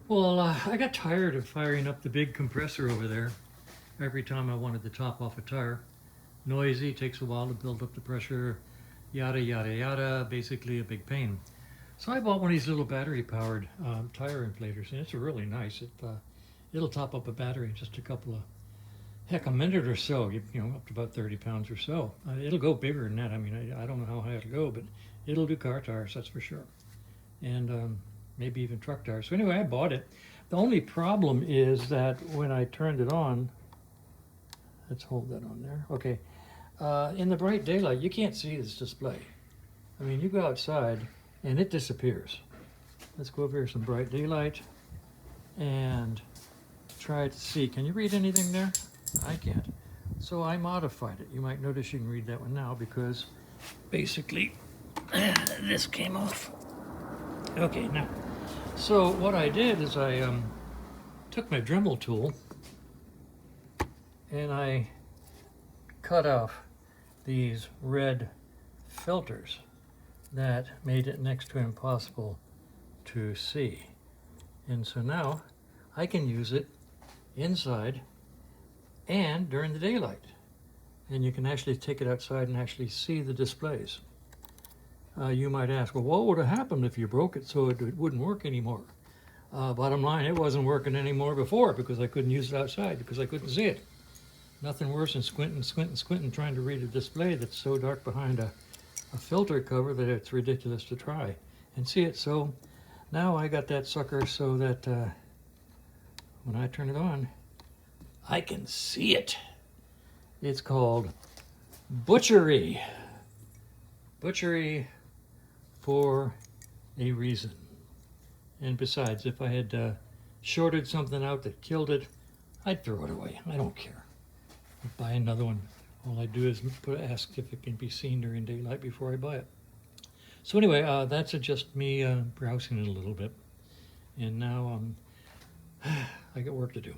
Well, I got tired of firing up the big compressor over there every time I wanted to top off a tire. Noisy, takes a while to build up the pressure, yada, yada, yada, basically a big pain. So I bought one of these little battery powered tire inflators, and it's really nice. It'll top up a battery in just a couple of, heck, a minute or so, up to about 30 pounds or so. It'll go bigger than that. I mean, I don't know how high it'll go, but it'll do car tires, that's for sure. And maybe even truck tires. So anyway, I bought it. The only problem is that when I turned it on, let's hold that on there. Okay. In the bright daylight, you can't see this display. I mean, you go outside and it disappears. Let's go over here some bright daylight and try to see. Can you read anything there? I can't. So I modified it. You might notice you can read that one now because basically this came off. Okay, now, so what I did is I took my Dremel tool and I cut off these red filters that made it next to impossible to see. And so now I can use it inside and during the daylight. And you can actually take it outside and actually see the displays. You might ask, well, what would have happened if you broke it so it wouldn't work anymore? Bottom line, it wasn't working anymore before because I couldn't use it outside because I couldn't see it. Nothing worse than squinting, trying to read a display that's so dark behind a filter cover that it's ridiculous to try and see it. So now I got that sucker so that when I turn it on, I can see it. It's called butchery. Butchery for a reason. And besides, if I had shorted something out that killed it, I'd throw it away. I don't care. I'd buy another one. All I do is ask if it can be seen during daylight before I buy it. So anyway, that's just me browsing it a little bit. And now I got work to do.